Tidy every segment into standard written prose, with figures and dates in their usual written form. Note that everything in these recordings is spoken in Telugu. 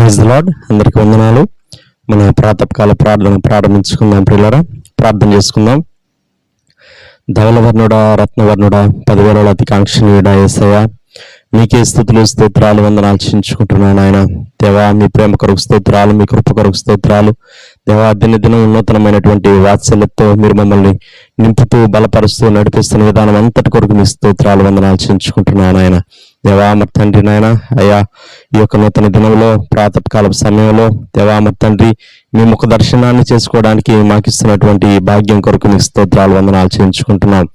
Praise the lord. అందరికీ వందనాలు. మన ప్రాతకాల ప్రార్థన ప్రారంభించుకుందాం. ప్రియులారా, ప్రార్థన చేసుకుందాం. ధవలవర్ణుడా, రత్నవర్ణుడా, 10,000 అతి కాంక్షణీయుడా యేసయ్య, మీకే స్తుతులు స్తోత్రాలు వందనాలు చెల్లించుకుంటున్నాను ఆయన. దేవా, మీ ప్రేమ కొరకు స్తోత్రాలు, మీ కృప కొరకు స్తోత్రాలు. దేవా, దినదినం నూతనమైనటువంటి వాత్సల్యంతో మీరు మమ్మల్ని నింపుతూ బలపరుస్తూ నడిపిస్తున్న విధానం అంతటి కొరకు మీ స్తోత్రాలు వందనాలు చెల్లించుకుంటున్నాను ఆయన. దేవా మరి తండ్రి నాయన, అయ్యా ఈ యొక్క నూతన దినంలో ప్రాతకాల సమయంలో దేవా మరి తండ్రి మీ ముఖ దర్శనాన్ని చేసుకోవడానికి మాకు ఇస్తున్నటువంటి భాగ్యం కొరకు మీ స్తోత్రాలు వందనాలు చెల్లించుకుంటున్నాం.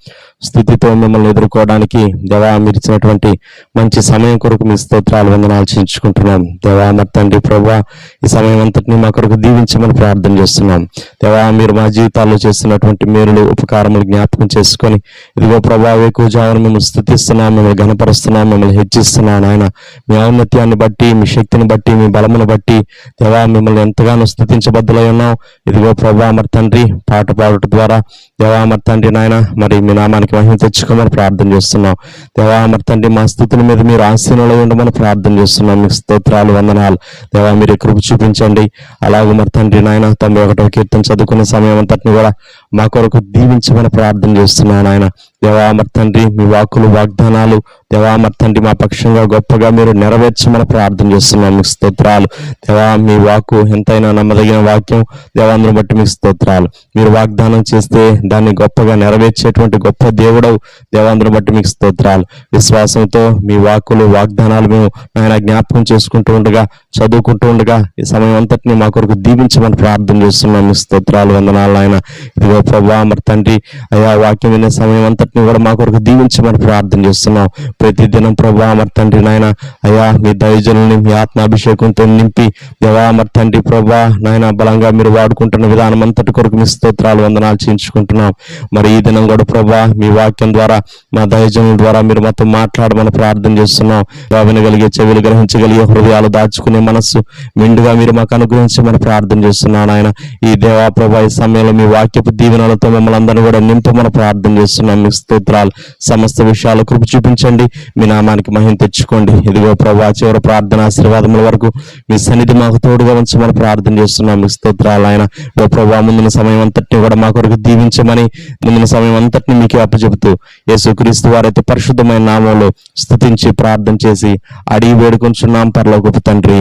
స్థుతితో మిమ్మల్ని ఎదుర్కోవడానికి దేవా మీరు ఇచ్చినటువంటి మంచి సమయం కొరకు మీ స్తోత్రాలు వందనాలు చెల్లించుకుంటున్నాం. దేవా మరి తండ్రి ప్రభువా, ఈ సమయం అంతటిని మా కొరకు దీవించమని ప్రార్థన చేస్తున్నాం. దేవా, మీరు మా జీవితాల్లో చేస్తున్నటువంటి మేలులు ఉపకారములు జ్ఞాపకం చేసుకొని ఇదిగో ప్రభా ఎక్కువ జావను మిమ్మల్ని స్తుతిస్తున్నాం, మిమ్మల్ని ఘనపరుస్తున్నాం, మిమ్మల్ని హెచ్చిస్తున్నాం ఆయన. మీ ఔన్నత్యాన్ని బట్టి, మీ శక్తిని బట్టి, మీ బలమును బట్టి దేవా మిమ్మల్ని ఎంతగానో స్తుతించబద్దులై ఉన్నాం. ఇదిగో ప్రభా మరి తండ్రి పాట పాడటం ద్వారా దేవా మరి తండ్రి నాయన మరి మీ నామానికి మహిమ తెచ్చుకోమని ప్రార్థన చేస్తున్నాం. దేవా మరి తండ్రి మా స్థుతుల మీద మీరు ఆశీనులై ఉండమని ప్రార్థన చేస్తున్నాం. మీకు స్తోత్రాలు వందనాలు. దేవా మీరు కృప చూపించండి. అలాగే మరి తండ్రి నాయన 91వ కీర్తన చదువుకునే సమయం అంతటిని కూడా మా కొరకు దీవించమని ప్రార్థన చేస్తున్నాను ఆయన. దేవా మరి తండ్రి మీ వాక్కులు వాగ్దానాలు దేవా మరి తండ్రి మా పక్షంగా గొప్పగా మీరు నెరవేర్చమని ప్రార్థన చేస్తున్నాం. మీకు స్తోత్రాలు. దేవా మీ వాక్కు ఎంతైనా నమ్మదగిన వాక్యం. దేవాందుని బట్టి మీకు స్తోత్రాలు. మీరు వాగ్దానం చేస్తే దాన్ని గొప్పగా నెరవేర్చేటువంటి గొప్ప దేవుడవు. దేవాందుని బట్టి మీకు స్తోత్రాలు. విశ్వాసంతో మీ వాక్కులు వాగ్దానాలు మేము ఆయన జ్ఞాపకం చేసుకుంటూ ఉండగా, చదువుకుంటూ ఉండగా ఈ సమయం అంతటిని మా కొరకు దీవించమని ప్రార్థన చేస్తున్నాం. మీకు స్తోత్రాలు వందనాలు ఆయన. ఇదిగో ప్రభా మరి తండ్రి అయా వాక్యం వినే సమయం అంతటిని కూడా మా కొరకు దీవించమని ప్రార్థన చేస్తున్నాం. ప్రతిదినం ప్రభా మరి తండ్రి నాయన అయా మీ దైవజనుల్ని మీ ఆత్మాభిషేకంతో నింపి దేవా మరి తండ్రి ప్రభా నాయన బలంగా మీరు వాడుకుంటున్న విధానం అంతటి కొరకు మీ స్తోత్రాలు వందనాలు చేయించుకుంటున్నాం. మరి ఈ దినం కూడా ప్రభా మీ వాక్యం ద్వారా మా దైవజనుల ద్వారా మీరు మాతో మాట్లాడమని ప్రార్థన చేస్తున్నాం. వినగలిగే చెవులు, గ్రహించగలిగే హృదయాలు, దాచుకునే మనస్సు మెండుగా మీరు మాకు అనుగ్రహించమని ప్రార్థన చేస్తున్నాను ఆయన. ఈ దేవా ప్రభా ఈ సమయంలో మీ వాక్యపు దీవెనలతో మమ్మల్ని అందరినీ కూడా నింపమని ప్రార్థన చేస్తున్నాం. మీ స్తోత్రాలు. సమస్త విషయాలు కృప చూపించండి. మీ నామానికి మహిమ తెచ్చుకోండి. ఇదిగో ప్రభా చివరి ప్రార్థన ఆశీర్వాదముల వరకు మీ సన్నిధి మాకు తోడుగా ఉంచమని ప్రార్థన చేస్తున్నాం. మీ స్తోత్రాలు ఆయన. ఓ ప్రభా ముందున సమయం అంతటిని కూడా మా కొరకు దీవించమని ముందున సమయం అంతటిని మీకు అప్పచెబుతూ యేసుక్రీస్తు వారైతే పరిశుద్ధమైన నామంలో స్తుతించి ప్రార్థన చేసి అడిగి వేడుకొంచున్నాం పరలోకపు తండ్రి,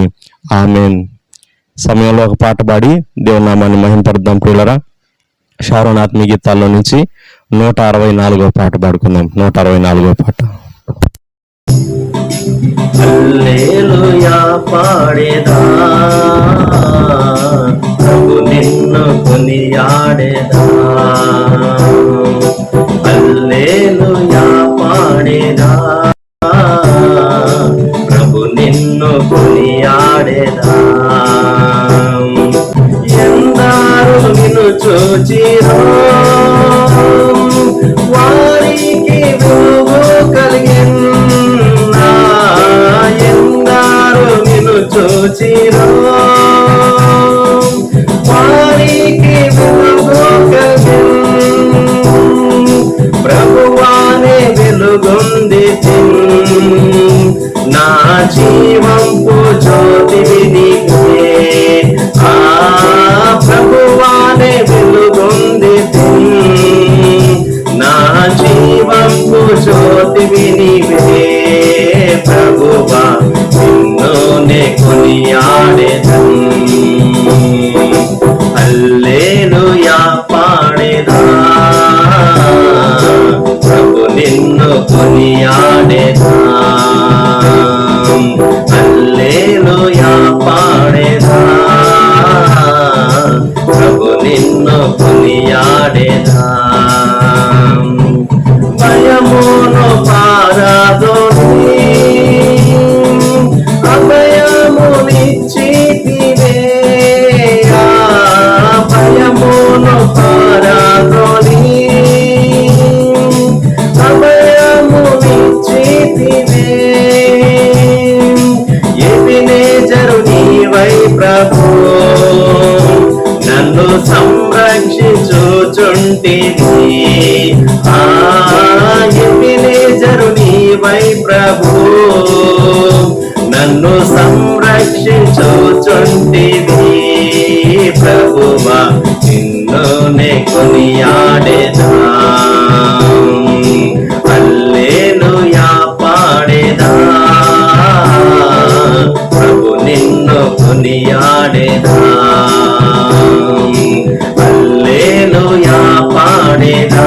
ఆమేన్. సమయంలో ఒక పాట పాడి దేవుని నామాన్ని మహిమపరుద్దాం. ప్రియులరా, షారోన్ ఆత్మీయ గీతాల్లో నుంచి 164వ పాట పాడుకుందాం. 164వ పాట. హల్లెలూయా పాడేదా, ప్రభు నిన్ను కొనియాడేదా. హల్లెలూయా పాడేదా, ప్రభు నిన్ను కొనియాడేదా. ఎందరూ నిన్ను చూచిరో వారికి వెలుగు కలిగినా. ఎందరూ నిన్ను చూచిరో వారికి వెలుగు కలిగిన్. ప్రభువానే వెలుగొంది నా జీవంపు జ్యోతివి నీవే. ప్రభువానే వెలుగొంది నా జీవంపు జ్యోతివి నీవే. ప్రభువా నిన్నునే కొనియాడెదం. హల్లెలూయా పాడెదా, ప్రభు నిన్ను కొనియాడెదా. హల్లెలూయా పాడెదా, ప్రభు నిన్ను కొనియాడెదా. భయమును పారదోని అభయమునిచ్చితివే. భయమును పారదోని అభయమునిచ్చితివే. ఎబెనేజరు నీవై ప్రభు నన్ను సంరక్షించుచుంటివి. ఎబెనేజరు నీవై ప్రభు నన్ను సంరక్షించుచుంటివి. రక్షించుచుంటివి ప్రభువా నిన్ను నే కొనియాడేదా హల్లెలూయా పాడేదా ప్రభు నిన్ను కొనియాడేదా హల్లెలూయా పాడేదా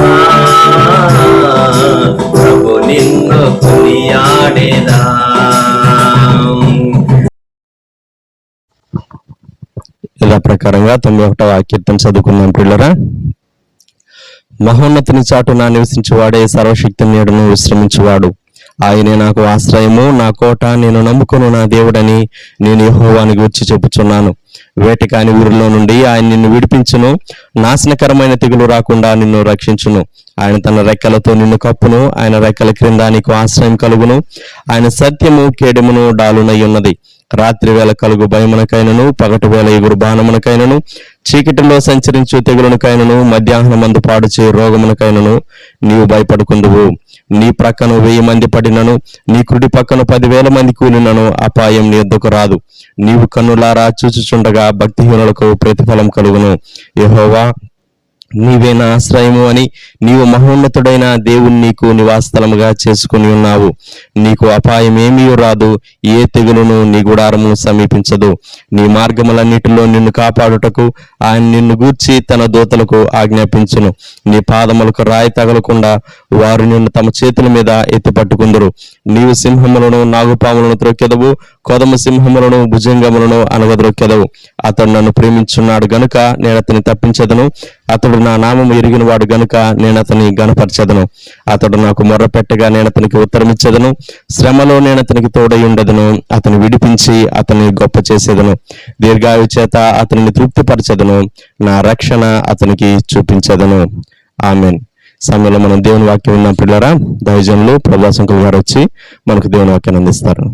ప్రభు నిన్ను కొనియాడేదా. ఇలా ప్రకారంగా 91వ కీర్తన చదువుకున్నాం పిల్లరా. మహోన్నతుని చాటున నివసించువాడే సర్వశక్తి నీడను విశ్రమించువాడు. ఆయనే నాకు ఆశ్రయము, నా కోట, నేను నమ్ముకును నా దేవుడని నేను యెహోవాని గూర్చి చెప్పుచున్నాను. వేటకాని ఊరిలో నుండి ఆయన నిన్ను విడిపించును, నాశనకరమైన తెగులు రాకుండా నిన్ను రక్షించును. ఆయన తన రెక్కలతో నిన్ను కప్పును, ఆయన రెక్కల క్రింద నీకు ఆశ్రయం కలుగును. ఆయన సత్యము కేడెమును డాలునై ఉన్నది. రాత్రి వేళ కలుగు భయమునకైనను, పగటి వేళ ఎగురు బాణమునకైనను, చీకటిలో సంచరించు తెగులునకైనను, మధ్యాహ్నమందు పాడు చేయు రోగమునకైనను నీవు భయపడుకుందువు. నీ ప్రక్కను 1000 మంది పడినను, నీ కుడి పక్కన 10,000 మంది కూలినను అపాయం నీ యొద్దకు రాదు. నీవు కన్నులారా చూచుచుండగా భక్తిహీనులకు ప్రతిఫలం కలుగును. యెహోవా నీవే నా ఆశ్రయము అని నీవు మహోన్నతుడైన దేవుని నీకు నివాసస్థలముగా చేసుకుని ఉన్నావు. నీకు అపాయం ఏమీ రాదు, ఏ తెగులును నీ గుడారమును సమీపించదు. నీ మార్గములన్నిటిలో నిన్ను కాపాడుటకు ఆయన నిన్ను గూర్చి తన దూతలకు ఆజ్ఞాపించును. నీ పాదములకు రాయి తగలకుండా వారు నిన్ను తమ చేతుల మీద ఎత్తిపట్టుకుందురు. నీవు సింహములను, నాగుపాములను త్రొక్కెదవు, కొదమ సింహములను, భుజంగములను అనగద్రొక్కెదవు. అతడు నన్ను ప్రేమించున్నాడు గనుక నేను అతని తప్పించదను. అతడు నా నామము ఎరిగిన వాడు గనుక నేను అతని గణపరచెదను. అతడు నాకు మొర్ర పెట్టగా నేను అతనికి ఉత్తరమిచ్చేదను. శ్రమలో నేను అతనికి తోడై ఉండదను. అతను విడిపించి అతన్ని గొప్ప చేసేదను. దీర్ఘాయు చేత అతనిని తృప్తిపరచెదను. నా రక్షణ అతనికి చూపించెదను. ఆమెన్. సమయంలో మనం దేవుని వాక్యం విన్నాం పిల్లరా. దైవజనులు ప్రభాశంకులు గారు వచ్చి మనకు దేవుని వాక్యాన్ని అందిస్తారు.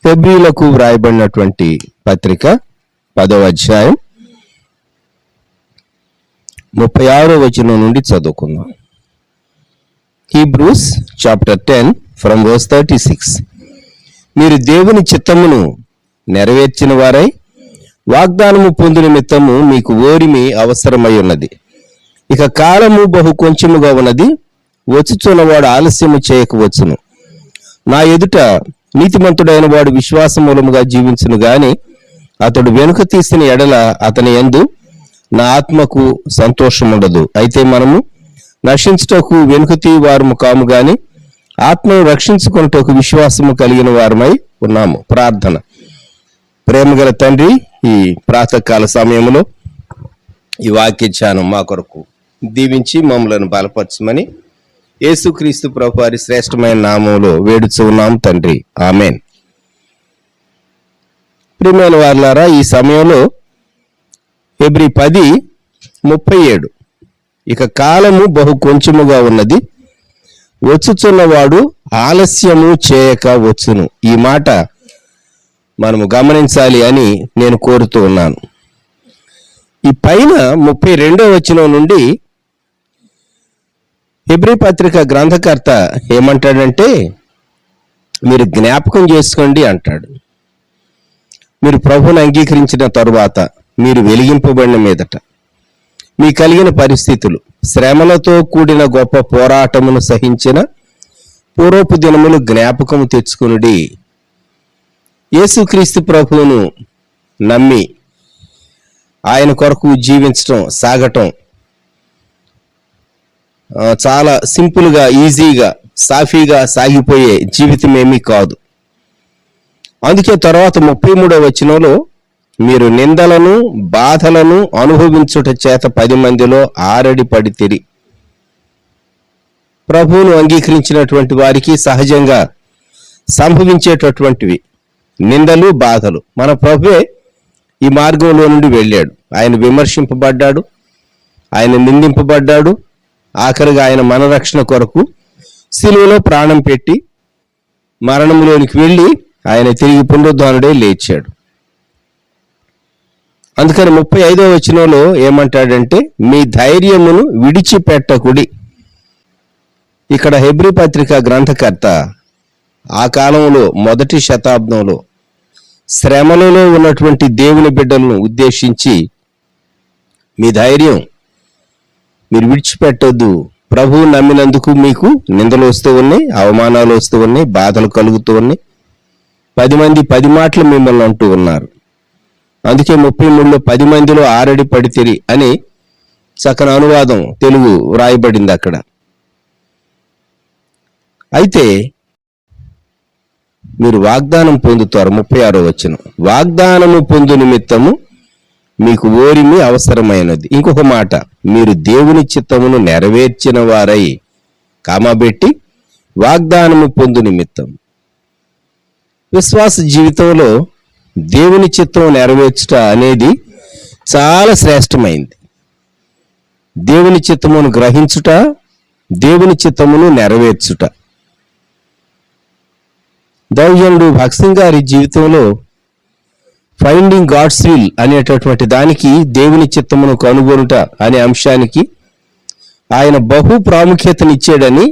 హెబ్రీయులకు వ్రాయబడినటువంటి పత్రిక 10వ అధ్యాయం 36వ వచనం నుండి చదువుకుందాం. Hebrews chapter 10 from verse 36. మీరు దేవుని చిత్తమును నెరవేర్చిన వారై వాగ్దానము పొందు నిమిత్తము మీకు ఓరిమి అవసరమై ఉన్నది. ఇక కాలము బహు కొంచెముగా ఉన్నది, వచ్చుచున్నవాడు ఆలస్యము చేయకవచ్చును. నా ఎదుట నీతిమంతుడైన వాడు విశ్వాస మూలముగా జీవించును గాని అతడు వెనుక తీసిన ఎడల అతని యందు నా ఆత్మకు సంతోషం ఉండదు. అయితే మనము నశించుటకు వెనుక తీవారము కాము గాని ఆత్మను రక్షించుకున్నటకు విశ్వాసము కలిగిన వారమై ఉన్నాము. ప్రార్థన. ప్రేమగల తండ్రి, ఈ ప్రాతకాల సమయంలో ఈ వాక్య ధ్యానం మా కొరకు దీవించి మమ్మలను బలపరచమని యేసుక్రీస్తు ప్రభువు వారి శ్రేష్టమైన నామములో వేడుచున్నాం తండ్రి. ఆమెన్. ప్రియమైన వారలారా, ఈ సమయంలో హెబ్రీ 10:37 ఇక కాలము బహు కొంచెముగా ఉన్నది, వచ్చుచున్నవాడు ఆలస్యము చేయక వచ్చును. ఈ మాట మనము గమనించాలి అని నేను కోరుతూ ఉన్నాను. ఈ పైన 32వ వచనం నుండి హెబ్రీ పత్రిక గ్రంథకర్త ఏమంటాడంటే, మీరు జ్ఞాపకం చేసుకోండి అంటాడు. మీరు ప్రభువుని అంగీకరించిన తరువాత, మీరు వెలిగింపబడిన మీదట మీ కలిగిన పరిస్థితులు, శ్రమలతో కూడిన గొప్ప పోరాటమును సహించిన పూర్వపు దినములు జ్ఞాపకము తెచ్చుకునుడి. యేసుక్రీస్తు ప్రభువును నమ్మి ఆయన కొరకు జీవించటం, సాగటం చాలా సింపుల్గా, ఈజీగా, సాఫీగా సాగిపోయే జీవితం ఏమీ కాదు. అందుకే తర్వాత 33వ వచనంలో మీరు నిందలను, బాధలను అనుభవించుట చేత 10 మందిలో ఆరడి పడితిరి. ప్రభువును అంగీకరించినటువంటి వారికి సహజంగా సంభవించేటటువంటివి నిందలు, బాధలు. మన ప్రభువే ఈ మార్గంలో నుండి వెళ్ళాడు. ఆయన విమర్శింపబడ్డాడు, ఆయన నిందింపబడ్డాడు. ఆఖరిగా ఆయన మన రక్షణ కొరకు సిలువలో ప్రాణం పెట్టి మరణంలోనికి వెళ్ళి ఆయన తిరిగి పునరుద్ధానుడే లేచాడు. అందుకని 35వ వచనంలో ఏమంటాడంటే, మీ ధైర్యమును విడిచిపెట్టకుడి. ఇక్కడ హెబ్రీ పత్రిక గ్రంథకర్త ఆ కాలంలో మొదటి శతాబ్దంలో శ్రమలలో ఉన్నటువంటి దేవుని బిడ్డలను ఉద్దేశించి మీ ధైర్యం మీరు విడిచిపెట్టొద్దు. ప్రభువు నమ్మినందుకు మీకు నిందలు వస్తూ ఉన్నాయి, అవమానాలు వస్తూ ఉన్నాయి, బాధలు కలుగుతూ ఉన్నాయి. 10 మంది 10 మాటలు మిమ్మల్ని అంటూ ఉన్నారు. అందుకే 33లో 10 మందిలో ఆరడి పడితిరి అని చక్కని అనువాదం తెలుగు వ్రాయబడింది అక్కడ. అయితే మీరు వాగ్దానం పొందుతారు. 36వ వచనం, వాగ్దానము పొందు నిమిత్తము మీకు ఓరిమి అవసరమైనది. ఇంకొక మాట, మీరు దేవుని చిత్తమును నెరవేర్చిన వారై కామబెట్టి వాగ్దానము పొందు నిమిత్తం. విశ్వాస జీవితంలో దేవుని చిత్తం నెరవేర్చుట అనేది చాలా శ్రేష్టమైంది. దేవుని చిత్తమును గ్రహించుట, దేవుని చిత్తమును నెరవేర్చుట. దైవజనుడు భగత్ సింగ్ గారి జీవితంలో ఫైండింగ్ గాడ్స్ విల్ అనేటటువంటి దానికి, దేవుని చిత్తమును కనుగొనుట అనే అంశానికి ఆయన బహు ప్రాముఖ్యతనిచ్చాడని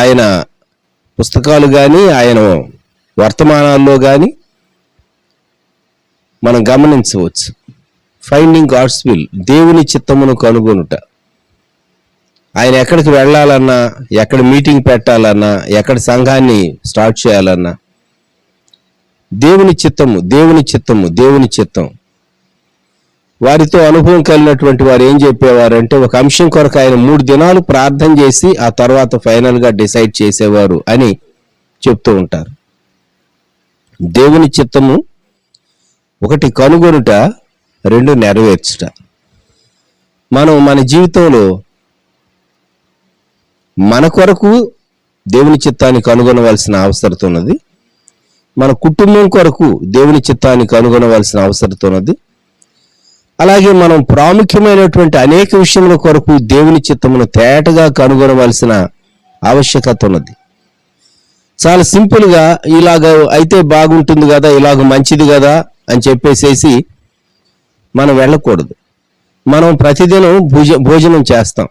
ఆయన పుస్తకాలు కానీ ఆయన వర్తమానాల్లో కానీ మనం గమనించవచ్చు. ఫైండింగ్ గాడ్స్ విల్, దేవుని చిత్తమును కనుగొనుట. ఆయన ఎక్కడికి వెళ్ళాలన్నా, ఎక్కడ మీటింగ్ పెట్టాలన్నా, ఎక్కడ సంఘాన్ని స్టార్ట్ చేయాలన్నా దేవుని చిత్తము, దేవుని చిత్తము, దేవుని చిత్తం. వారితో అనుభవం కలిగినటువంటి వారు ఏం చెప్పేవారంటే, ఒక అంశం కొరకు ఆయన 3 దినాలు ప్రార్థన చేసి ఆ తర్వాత ఫైనల్గా డిసైడ్ చేసేవారు అని చెప్తూ ఉంటారు. దేవుని చిత్తము 1 కనుగొనుట, 2 నెరవేర్చుట. మనం మన జీవితంలో మన కొరకు దేవుని చిత్తాన్ని కనుగొనవలసిన అవసరం ఉన్నది. మన కుటుంబం కొరకు దేవుని చిత్తాన్ని కనుగొనవలసిన అవసరం ఉన్నది. అలాగే మనం ప్రాముఖ్యమైనటువంటి అనేక విషయముల కొరకు దేవుని చిత్తమును తేటగా కనుగొనవలసిన ఆవశ్యకత ఉన్నది. చాలా సింపుల్గా ఇలాగ అయితే బాగుంటుంది కదా, ఇలాగ మంచిది కదా అని చెప్పేసేసి మనం వెళ్ళకూడదు. మనం ప్రతిదినం భోజనం చేస్తాం.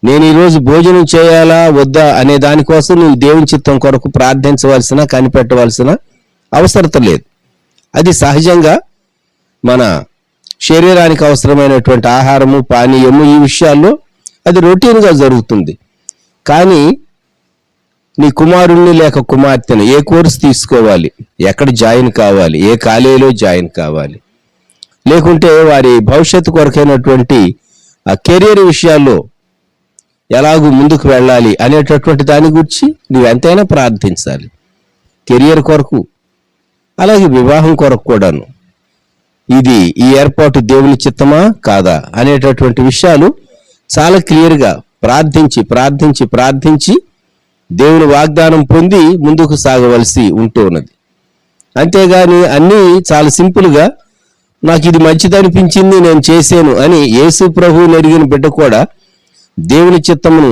నేను ఈరోజు భోజనం చేయాలా వద్దా అనే దానికోసం నువ్వు దేవుని చిత్తం కొరకు ప్రార్థించవలసిన, కనిపెట్టవలసిన అవసరత లేదు. అది సహజంగా మన శరీరానికి అవసరమైనటువంటి ఆహారము, పానీయము, ఈ విషయాల్లో అది రొటీన్గా జరుగుతుంది. కానీ నీ కుమారుణ్ణి లేక కుమార్తెను ఏ కోర్సు తీసుకోవాలి, ఎక్కడ జాయిన్ కావాలి, ఏ కాలేజీలో జాయిన్ కావాలి, లేకుంటే వారి భవిష్యత్తు కొరకైనటువంటి ఆ కెరీర్ విషయాల్లో ఎలాగూ ముందుకు వెళ్ళాలి అనేటటువంటి దాని గురించి నువ్వు ఎంతైనా ప్రార్థించాలి. కెరియర్ కొరకు, అలాగే వివాహం కొరకు కూడాను. ఇది ఈ ఏర్పాటు దేవుని చిత్తమా కాదా అనేటటువంటి విషయాలు చాలా క్లియర్గా ప్రార్థించి ప్రార్థించి ప్రార్థించి దేవుని వాగ్దానం పొంది ముందుకు సాగవలసి ఉంటూ ఉన్నది. అంతేగాని అన్నీ చాలా సింపుల్గా నాకు ఇది మంచిదనిపించింది నేను చేశాను అని యేసు ప్రభువుని ఎరిగిన బిడ్డ కూడా దేవుని చిత్తమును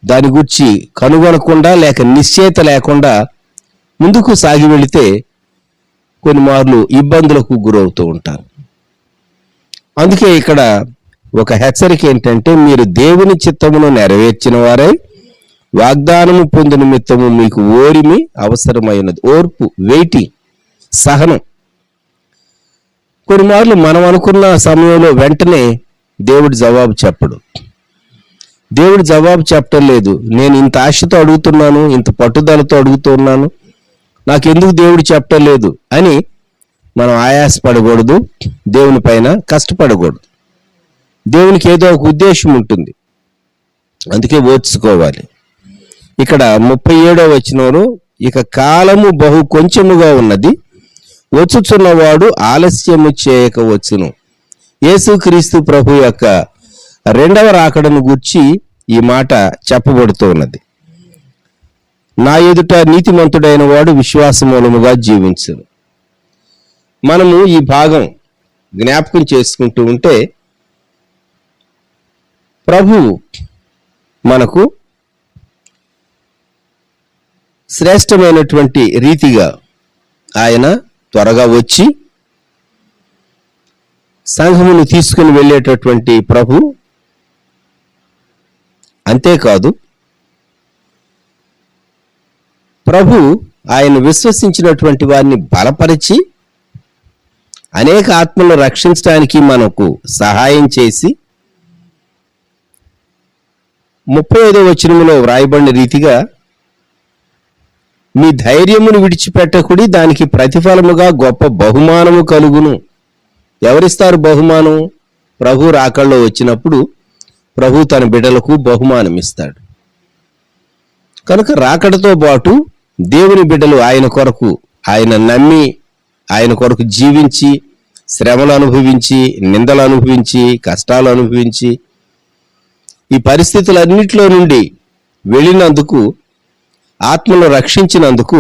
దాని గురించి కనుగొనకుండా లేక నిశ్చయిత లేకుండా ముందుకు సాగి వెళితే కొన్ని మార్లు ఇబ్బందులకు గురవుతూ ఉంటారు. అందుకే ఇక్కడ ఒక హెచ్చరిక ఏంటంటే, మీరు దేవుని చిత్తమును నెరవేర్చిన వారై వాగ్దానము పొందు నిమిత్తము మీకు ఓరిమి అవసరమైనది. ఓర్పు, వెయిటింగ్, సహనం. కొన్ని మార్లు మనం అనుకున్న సమయంలో వెంటనే దేవుడు జవాబు చెప్పడు. దేవుడు జవాబు చెప్పటం లేదు. నేను ఇంత ఆశతో అడుగుతున్నాను, ఇంత పట్టుదలతో అడుగుతున్నాను, నాకెందుకు దేవుడు చెప్పటం లేదు అని మనం ఆయాసపడకూడదు, దేవుని పైన కష్టపడకూడదు. దేవునికి ఏదో ఒక ఉద్దేశం ఉంటుంది, అందుకే ఓర్చుకోవాలి. ఇక్కడ 37వ వచనంలో, ఇక కాలము బహు కొంచెముగా ఉన్నది, వచ్చుచున్నవాడు ఆలస్యము చేయక వచ్చును. యేసుక్రీస్తు ప్రభు యొక్క 2వ రాకడను గూర్చి ఈ మాట చెప్పబడుతూ ఉన్నది. నా ఎదుట నీతిమంతుడైన వాడు విశ్వాస మూలముగా జీవించును. మనము ఈ భాగం జ్ఞాపకం చేసుకుంటూ ఉంటే, ప్రభు మనకు శ్రేష్టమైనటువంటి రీతిగా ఆయన త్వరగా వచ్చి సంఘమును తీసుకుని వెళ్ళేటటువంటి ప్రభు. అంతేకాదు, ప్రభు ఆయన విశ్వసించినటువంటి వారిని బలపరిచి అనేక ఆత్మలను రక్షించడానికి మనకు సహాయం చేసి 35వ వచనములో వ్రాయబడిన రీతిగా మీ ధైర్యమును విడిచిపెట్టకుడి, దానికి ప్రతిఫలముగా గొప్ప బహుమానము కలుగును. ఎవరిస్తారు బహుమానం? ప్రభు రాకల్లో వచ్చినప్పుడు ప్రభు తన బిడ్డలకు బహుమానం ఇస్తాడు. కనుక రాకడతో పాటు దేవుని బిడ్డలు ఆయన కొరకు, ఆయన నమ్మి ఆయన కొరకు జీవించి శ్రమలు అనుభవించి నిందలు అనుభవించి కష్టాలు అనుభవించి ఈ పరిస్థితులన్నిటిలో నుండి వెళ్ళినందుకు, ఆత్మను రక్షించినందుకు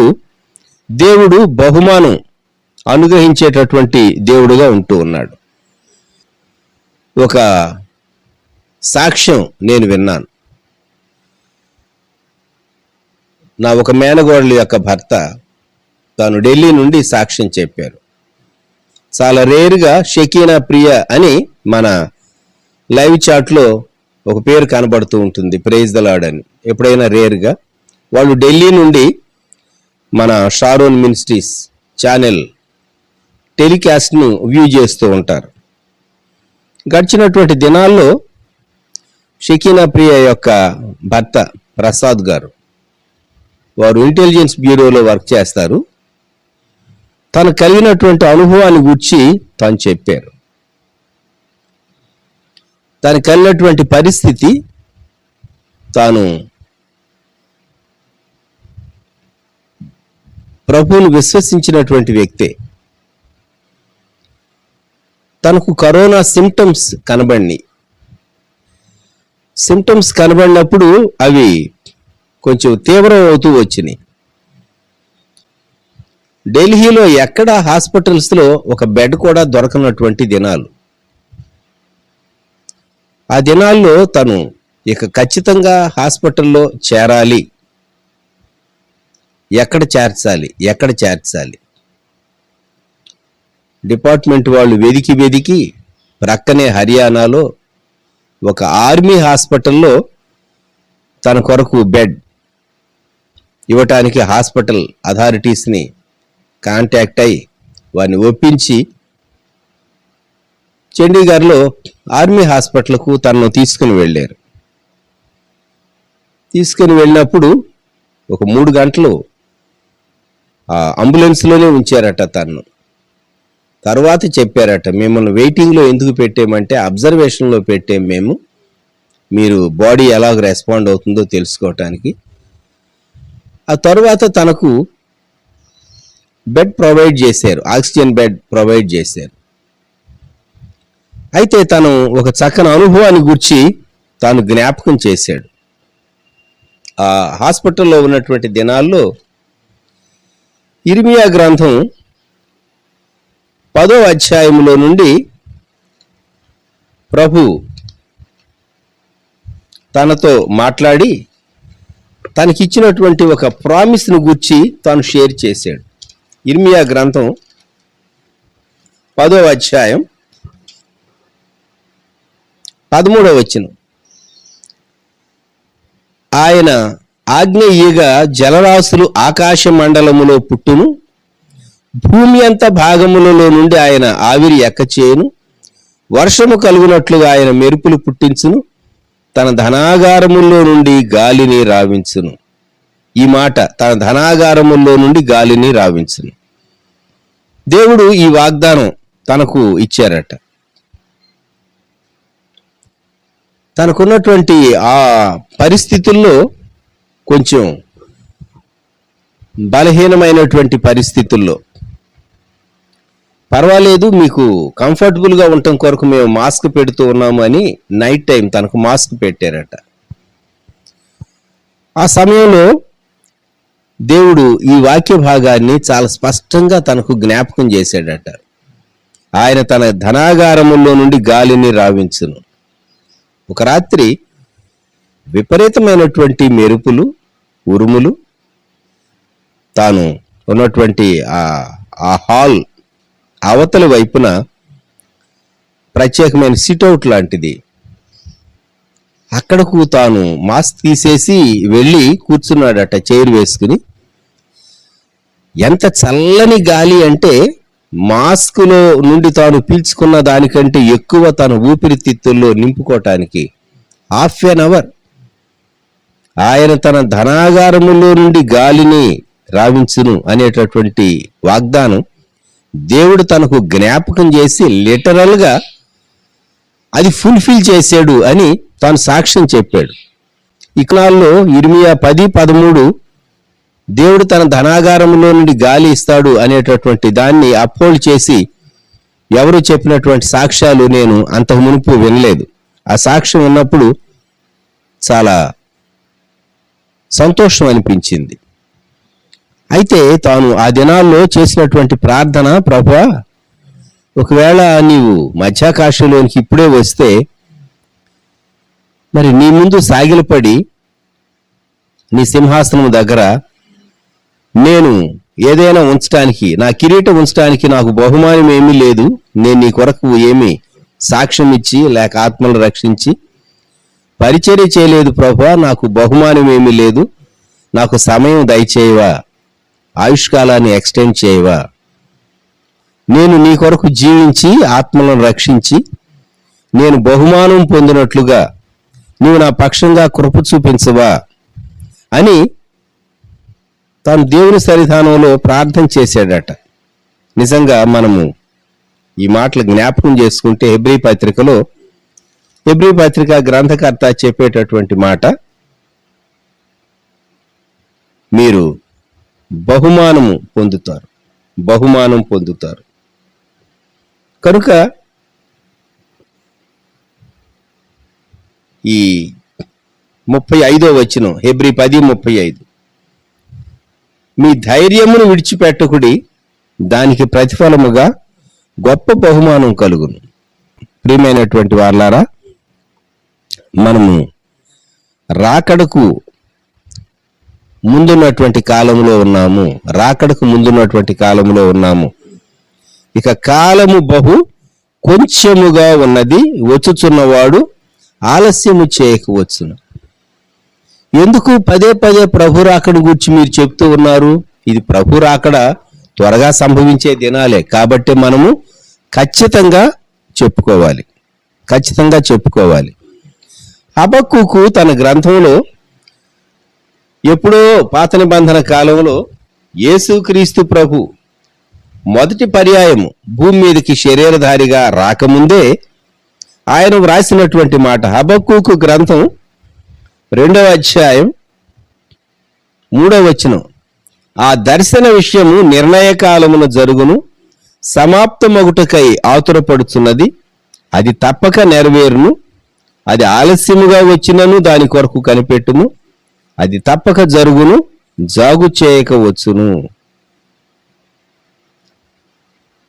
దేవుడు బహుమానం అనుగ్రహించేటటువంటి దేవుడుగా ఉంటూ ఉన్నాడు. ఒక సాక్ష్యం నేను విన్నాను. నా ఒక మేనగోడలి యొక్క భర్త తాను ఢిల్లీ నుండి సాక్ష్యం చెప్పారు. చాలా రేరుగా షకీనా ప్రియ అని మన లైవ్ చాట్లో ఒక పేరు కనబడుతూ ఉంటుంది, ప్రైజ్ ద లార్డ్ అని. ఎప్పుడైనా రేరుగా వాళ్ళు ఢిల్లీ నుండి మన షారోన్ మినిస్ట్రీస్ ఛానల్ టెలికాస్ట్ను వ్యూ చేస్తూ ఉంటారు. గడిచినటువంటి దినాల్లో షకీనా ప్రియ యొక్క భర్త ప్రసాద్ గారు, వారు ఇంటెలిజెన్స్ బ్యూరోలో వర్క్ చేస్తారు, తనకు కలిగినటువంటి అనుభవాన్ని గురించి తాను చెప్పారు. తనకు కలిగినటువంటి పరిస్థితి, తాను ప్రభువును విశ్వసించినటువంటి వ్యక్తే. తనకు కరోనా సిమ్టమ్స్ కనబడినాయి. సిమ్టమ్స్ కనబడినప్పుడు అవి కొంచెం తీవ్రం అవుతూ వచ్చినాయి. ఢిల్లీలో ఎక్కడ హాస్పిటల్స్లో ఒక బెడ్ కూడా దొరకనటువంటి దినాలు. ఆ దినాల్లో తను ఇక ఖచ్చితంగా హాస్పిటల్లో చేరాలి, ఎక్కడ చేర్చాలి. డిపార్ట్మెంట్ వాళ్ళు వెదికి ప్రక్కనే హర్యానాలో ఒక ఆర్మీ హాస్పిటల్లో తన కొరకు బెడ్ ఇవ్వటానికి హాస్పిటల్ అథారిటీస్ని కాంటాక్ట్ అయి వారిని ఒప్పించి చండీగఢ్లో ఆర్మీ హాస్పిటల్కు తనను తీసుకుని వెళ్ళారు. తీసుకుని వెళ్ళినప్పుడు ఒక 3 గంటలు అంబులెన్స్లోనే ఉంచారట తనను. తర్వాత చెప్పారట, మిమ్మల్ని వెయిటింగ్లో ఎందుకు పెట్టామంటే అబ్జర్వేషన్లో పెట్టాం మేము, మీరు బాడీ ఎలాగ రెస్పాండ్ అవుతుందో తెలుసుకోవటానికి. ఆ తర్వాత తనకు బెడ్ ప్రొవైడ్ చేశారు, ఆక్సిజన్ బెడ్ ప్రొవైడ్ చేశారు. అయితే తను ఒక చక్కని అనుభవాన్ని గురించి తాను జ్ఞాపకం చేశాడు. ఆ హాస్పిటల్లో ఉన్నటువంటి దినాల్లో ఇర్మియా గ్రంథం 10వ అధ్యాయంలో నుండి ప్రభు తనతో మాట్లాడి తనకిచ్చినటువంటి ఒక ప్రామిస్ను గురించి తాను షేర్ చేశాడు. ఇర్మియా గ్రంథం 10వ అధ్యాయం 13వ వచనం. ఆయన ఆజ్ఞ ఇయ్యగా జలరాశులు ఆకాశ మండలములో పుట్టును, భూమి అంత భాగములలో నుండి ఆయన ఆవిరి ఎక్కచేయును, వర్షము కలుగునట్లుగా ఆయన మెరుపులు పుట్టించును, తన ధనాగారముల్లో నుండి గాలిని రావించును. ఈ మాట, తన ధనాగారముల్లో నుండి గాలిని రావించును. దేవుడు ఈ వాగ్దానం తనకు ఇచ్చారట. తనకున్నటువంటి ఆ పరిస్థితుల్లో కొంచెం బలహీనమైనటువంటి పరిస్థితుల్లో పర్వాలేదు, మీకు కంఫర్టబుల్గా ఉండటం కొరకు మేము మాస్క్ పెడుతూ ఉన్నాము అని నైట్ టైం తనకు మాస్క్ పెట్టారట. ఆ సమయంలో దేవుడు ఈ వాక్య భాగాన్ని చాలా స్పష్టంగా తనకు జ్ఞాపకం చేశాడట. ఆయన తన ధనాగారముల్లో నుండి గాలిని రావించును. ఒక రాత్రి విపరీతమైనటువంటి మెరుపులు, ఉరుములు, తాను ఉన్నటువంటి ఆ హాల్ అవతలి వైపున ప్రత్యేకమైన సిట్అవుట్ లాంటిది, అక్కడకు తాను మాస్క్ తీసేసి వెళ్ళి కూర్చున్నాడట చైర్ వేసుకుని. ఎంత చల్లని గాలి అంటే మాస్కులో నుండి తాను పీల్చుకున్న దానికంటే ఎక్కువ తన ఊపిరితిత్తుల్లో నింపుకోవటానికి హాఫ్ ఎన్ అవర్ ఆయన తన ధనాగారములో నుండి గాలిని రావించును అనేటటువంటి వాగ్దానం దేవుడు తనకు జ్ఞాపకం చేసి లిటరల్గా అది ఫుల్ఫిల్ చేశాడు అని తాను సాక్ష్యం చెప్పాడు. ఇకనాల్లో ఇర్మియా 10:13 దేవుడు తన ధనాగారంలో నుండి గాలి ఇస్తాడు అనేటటువంటి దాన్ని అప్హోల్డ్ చేసి ఎవరు చెప్పినటువంటి సాక్ష్యాలు నేను అంతకు మునుపు వినలేదు. ఆ సాక్ష్యం ఉన్నప్పుడు చాలా సంతోషం అనిపించింది. అయితే తాను ఆ దినాల్లో చేసినటువంటి ప్రార్థన, ప్రభువా ఒకవేళ నీవు మధ్యాకాశంలోనికి ఇప్పుడే వస్తే మరి నీ ముందు సాగిలపడి నీ సింహాసనం దగ్గర నేను ఏదైనా ఉంచడానికి, నా కిరీటం ఉంచడానికి నాకు బహుమానం ఏమీ లేదు, నేను నీ కొరకు ఏమీ సాక్ష్యం ఇచ్చి లేక ఆత్మలు రక్షించి పరిచర్య చేయలేదు ప్రభువా, నాకు బహుమానం ఏమీ లేదు, నాకు సమయం దయచేయవా, ఆయుష్కాలాన్ని ఎక్స్టెండ్ చేయవా, నేను నీ కొరకు జీవించి ఆత్మలను రక్షించి నేను బహుమానం పొందినట్లుగా నీవు నా పక్షంగా కృప చూపించవా అని తాను దేవుని సన్నిధానంలో ప్రార్థన చేశాడట. నిజంగా మనము ఈ మాటలు జ్ఞాపకం చేసుకుంటే హెబ్రీ పత్రిక గ్రంథకర్త చెప్పేటటువంటి మాట, మీరు బహుమానం పొందుతారు. కనుక ఈ 35వ వచనం హెబ్రీ 10:35, మీ ధైర్యమును విడిచిపెట్టకుడి, దానికి ప్రతిఫలముగా గొప్ప బహుమానం కలుగును. ప్రియమైనటువంటి వారలారా, మనము రాకడకు ముందున్నటువంటి కాలంలో ఉన్నాము. ఇక కాలము బహు కొంచెముగా ఉన్నది, వచ్చుచున్నవాడు ఆలస్యము చేయకపోవచ్చును. ఎందుకు పదే ప్రభు రాకడ గురించి మీరు చెప్తూ ఉన్నారు? ఇది ప్రభు రాకడ త్వరగా సంభవించే దినాలే కాబట్టి మనము ఖచ్చితంగా చెప్పుకోవాలి. హబక్కూకు తన గ్రంథంలో ఎప్పుడో పాత నిబంధన కాలంలో యేసుక్రీస్తు ప్రభు మొదటి పర్యాయము భూమి మీదకి శరీరధారిగా రాకముందే ఆయన వ్రాసినటువంటి మాట. హబక్కూకు గ్రంథం 2వ అధ్యాయం 3వ వచనం, ఆ దర్శన విషయము నిర్ణయకాలమున జరుగును, సమాప్తమగుటకై ఆతురపడుచున్నది, అది తప్పక నెరవేరును, అది ఆలస్యముగా వచ్చినను దాని కొరకు కనిపెట్టుము, అది తప్పక జరుగును, జాగు చేయకవచ్చును.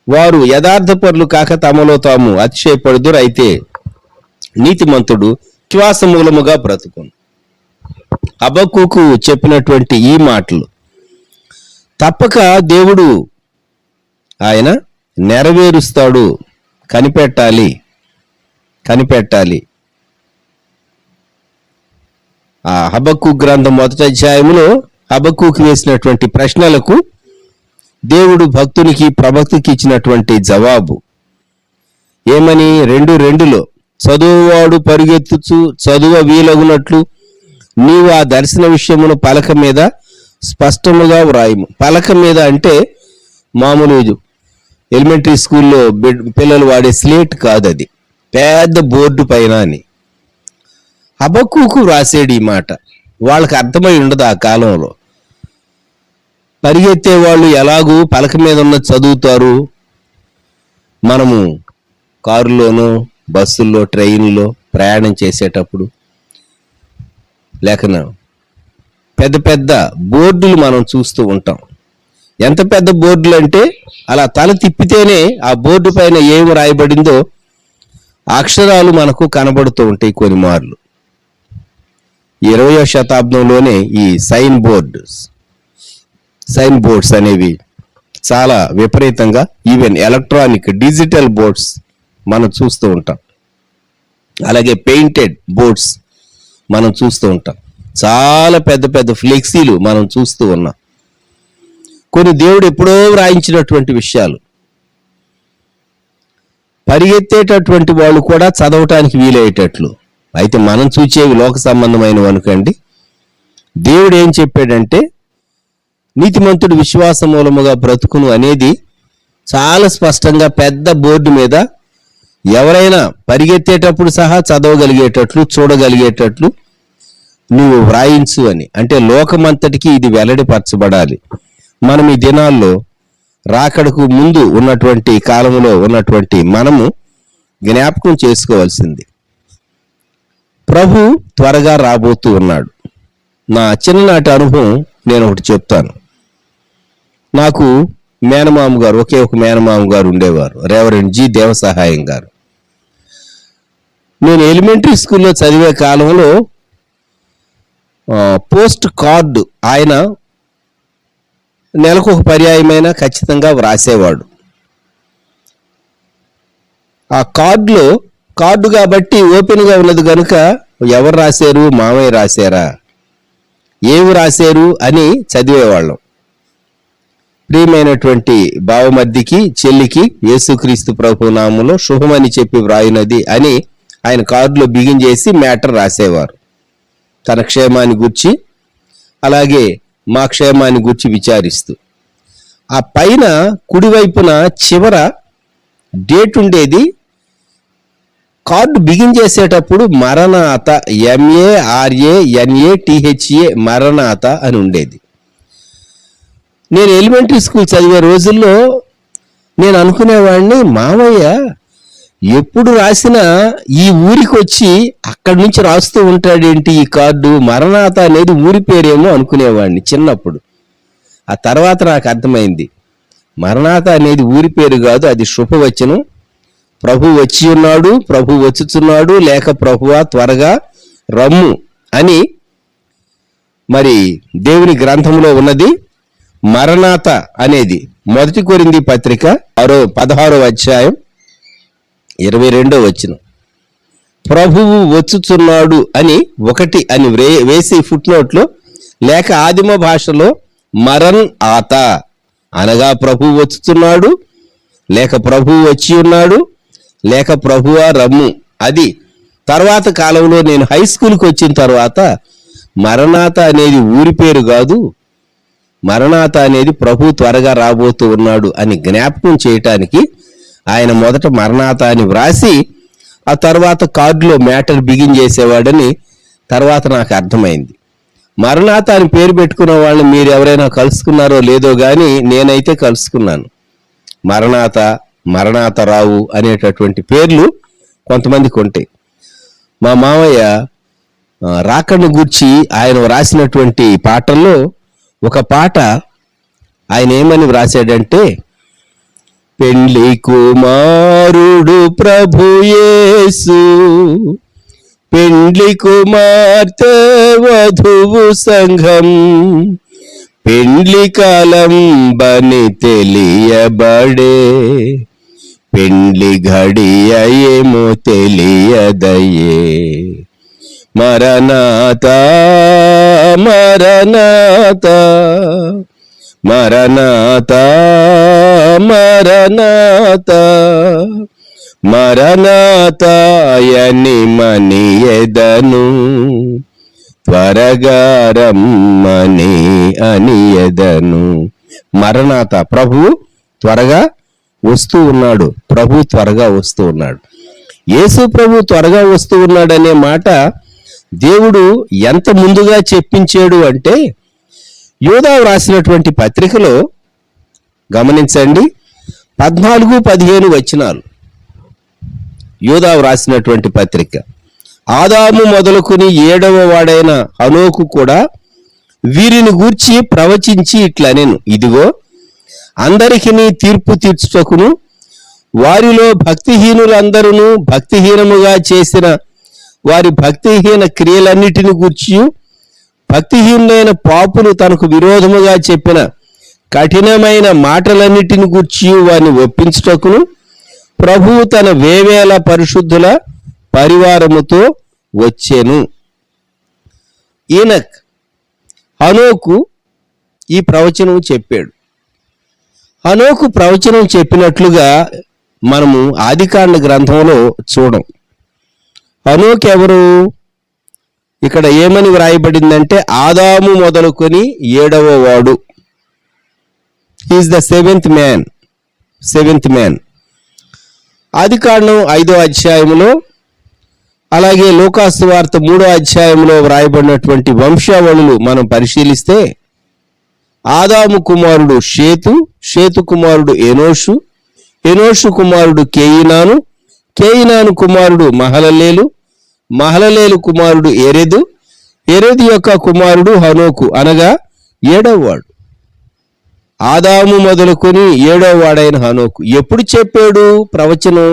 వారు యథార్థపరులు కాక తమలో తాము అతిశయపడుదురు, అయితే నీతిమంతుడు విశ్వాసమూలముగా బ్రతుకును. హబక్కూకు చెప్పినటువంటి ఈ మాటలు తప్పక దేవుడు ఆయన నెరవేరుస్తాడు, కనిపెట్టాలి. ఆ హబక్కూకు గ్రంథం 1వ అధ్యాయంలో హబక్కూకు వేసినటువంటి ప్రశ్నలకు దేవుడు భక్తునికి ప్రవక్తకి ఇచ్చినటువంటి జవాబు ఏమని? 2:2లో, చదువువాడు పరుగెత్తుచు చదువ వీలగునట్లు నీవు ఆ దర్శన విషయమును పలక మీద స్పష్టముగా వ్రాయము. పలక మీద అంటే మామూలు ఎలిమెంటరీ స్కూల్లో పిల్లలు వాడే స్లేట్ కాదు, అది పెద్ద బోర్డు పైన అని హబక్కూకు వ్రాసేడు ఈ మాట. వాళ్ళకి అర్థమై ఉండదు ఆ కాలంలో. పరిగెత్తే వాళ్ళు ఎలాగూ పలక మీద ఉన్న చదువుతారు, మనము కారులోనో బస్సుల్లో ట్రైన్లో ప్రయాణం చేసేటప్పుడు లేక పెద్ద బోర్డులు మనం చూస్తూ ఉంటాం. ఎంత పెద్ద బోర్డులు అంటే అలా తల తిప్పితేనే ఆ బోర్డు పైన ఏమి రాయబడిందో అక్షరాలు మనకు కనబడుతూ ఉంటాయి. కొన్ని మార్లు 20వ శతాబ్దంలోనే ఈ సైన్ బోర్డ్స్ అనేవి చాలా విపరీతంగా, ఈవెన్ ఎలక్ట్రానిక్ డిజిటల్ బోర్డ్స్ మనం చూస్తూ ఉంటాం. అలాగే పెయింటెడ్ బోర్డ్స్ మనం చూస్తూ ఉంటాం. చాలా పెద్ద ఫ్లెక్సీలు మనం చూస్తూ ఉన్నాం. కొన్ని దేవుడు ఎప్పుడో వ్రాయించినటువంటి విషయాలు. పరిగెత్తేటటువంటి వాళ్ళు కూడా చదవటానికి వీలయ్యేటట్లు. అయితే మనం చూచేవి లోక సంబంధమైనవి అనుకోండి. దేవుడు ఏం చెప్పాడంటే నీతిమంతుడు విశ్వాస మూలముగా బ్రతుకును అనేది చాలా స్పష్టంగా పెద్ద బోర్డు మీద ఎవరైనా పరిగెత్తేటప్పుడు సహా చదవగలిగేటట్లు, చూడగలిగేటట్లు నువ్వు వ్రాయించు అని. అంటే లోకమంతటికి ఇది వెల్లడిపరచబడాలి. మనం ఈ దినాల్లో రాకడకు ముందు ఉన్నటువంటి కాలంలో ఉన్నటువంటి మనము జ్ఞాపకం చేసుకోవాల్సింది, ప్రభు త్వరగా రాబోతూ ఉన్నాడు. నా చిన్ననాటి అనుభవం నేను ఒకటి చెప్తాను. నాకు మేనమామ గారు, ఒకే ఒక మేనమామ గారు ఉండేవారు, రెవరెండ్ జి దేవసహాయం గారు. నేను ఎలిమెంటరీ స్కూల్లో చదివే కాలంలో పోస్ట్ కార్డు ఆయన నెలకు ఒక పర్యాయమైన ఖచ్చితంగా వ్రాసేవాడు. ఆ కార్డు కాబట్టి ఓపెన్గా ఉన్నది కనుక ఎవరు రాశారు, మామయ్య రాశారా, ఏమి రాశారు అని చదివేవాళ్ళం. ప్రియమైనటువంటి బావమర్దికి, చెల్లికి యేసుక్రీస్తు ప్రభు నామములో శుభమని చెప్పి వ్రాయినది అని ఆయన కార్డులో బిగించేసి మ్యాటర్ రాసేవారు. తన క్షేమాన్ని గూర్చి, అలాగే మా క్షేమాన్ని గూర్చి విచారిస్తూ. ఆ పైన కుడివైపున చివర డేట్ ఉండేది. కార్డు బిగించేసేటప్పుడు మరణాత, MARANATHA మరణాత అని ఉండేది. నేను ఎలిమెంటరీ స్కూల్ చదివే రోజుల్లో నేను అనుకునేవాడిని, మామయ్య ఎప్పుడు రాసినా ఈ ఊరికి వచ్చి అక్కడి నుంచి రాస్తూ ఉంటాడేంటి ఈ కార్డు, మరణాత అనేది ఊరి పేరేమో అనుకునేవాడిని చిన్నప్పుడు. ఆ తర్వాత నాకు అర్థమైంది, మరణాత అనేది ఊరి పేరు కాదు, అది శుభవచనం. ప్రభు వచ్చి ఉన్నాడు, ప్రభు వచ్చుచున్నాడు, లేక ప్రభువా త్వరగా రమ్ము అని మరి దేవుని గ్రంథంలో ఉన్నది. మరణాత అనేది 1 కొరింథీ పత్రిక 16వ అధ్యాయం 22వ వచనం. ప్రభువు వచ్చుచున్నాడు అని 1 అని వేసి ఫుట్ నోట్లో, లేక ఆదిమ భాషలో మరణ్ ఆత అనగా ప్రభువు వచ్చుచున్నాడు, లేక ప్రభువు వచ్చి ఉన్నాడు, లేక ప్రభువా రమ్ము. అది తర్వాత కాలంలో నేను హై స్కూల్కి వచ్చిన తర్వాత మరణాత అనేది ఊరి పేరు కాదు, మరణాత అనేది ప్రభు త్వరగా రాబోతూ ఉన్నాడు అని జ్ఞాపకం చేయటానికి ఆయన మొదట మరణాత అని వ్రాసి ఆ తర్వాత కార్డులో మ్యాటర్ బిగిన్ చేసేవాడని తర్వాత నాకు అర్థమైంది. మరణాత అని పేరు పెట్టుకున్న వాళ్ళని మీరు ఎవరైనా కలుసుకున్నారో లేదో కానీ నేనైతే కలుసుకున్నాను. మరణాత, మరణాతరావు అనేటటువంటి పేర్లు కొంతమందికి ఉంటాయి. మా మామయ్య రాకడను గూర్చి ఆయన వ్రాసినటువంటి పాటల్లో ఒక పాట ఆయన ఏమని వ్రాసాడంటే, పెండ్లి కుమారుడు ప్రభు యేసు, పెండ్లి కుమార్తె వధువు సంఘం, పెండ్లి కాలం బని తెలియబడే, పెండ్లి ఘడియ ఏమో తెలియదయే, మరణాత మరణాత మరణాత మరణాత మరణాతయని మనియెదను, త్వరగా రమ్మని అనియెదను. మరణాత, ప్రభు త్వరగా వస్తూ ఉన్నాడు, ప్రభు త్వరగా వస్తూ ఉన్నాడు. యేసు ప్రభు త్వరగా వస్తూ ఉన్నాడు అనే మాట దేవుడు ఎంత ముందుగా చెప్పించాడు అంటే, యోదా వ్రాసినటువంటి పత్రికలో గమనించండి, 14-15 వచనాలు. యోదా వ్రాసినటువంటి పత్రిక, ఆదాము మొదలుకొని 7వ వాడైన హనోకు కూడా వీరిని గూర్చి ప్రవచించి ఇట్లనెను, ఇదిగో అందరికీ తీర్పు తీర్చుటకును వారిలో భక్తిహీనులందరూ భక్తిహీనముగా చేసిన వారి భక్తిహీన క్రియలన్నిటిని గూర్చి, భక్తిహీనులైన పాపులు తనకు విరోధముగా చెప్పిన కఠినమైన మాటలన్నిటిని గూర్చి వారిని ఒప్పించుటకును ప్రభువు తన వేవేల పరిశుద్ధుల పరివారముతో వచ్చెను. ఈనక్, హనోకు ఈ ప్రవచనం చెప్పాడు. హనోకు ప్రవచనం చెప్పినట్లుగా మనము ఆదికాండ గ్రంథంలో చూడం. హనోకు ఎవరు? ఇక్కడ ఏమని వ్రాయబడిందంటే ఆదాము మొదలుకొని 7వ వాడు. He is the seventh man. ఆదికాండం 5వ అధ్యాయంలో, అలాగే లూకాసు వార్త 3వ అధ్యాయంలో వ్రాయబడినటువంటి వంశావళులు మనం పరిశీలిస్తే ఆదాము కుమారుడు షేతు కుమారుడు ఎనోషు కుమారుడు కేయినాను కుమారుడు మహలలేలు కుమారుడు ఎరెదు యొక్క కుమారుడు హనోకు, అనగా 7వ వాడు. ఆదాము మొదలుకొని 7వ వాడైన హనోకు ఎప్పుడు చెప్పాడు ప్రవచనం?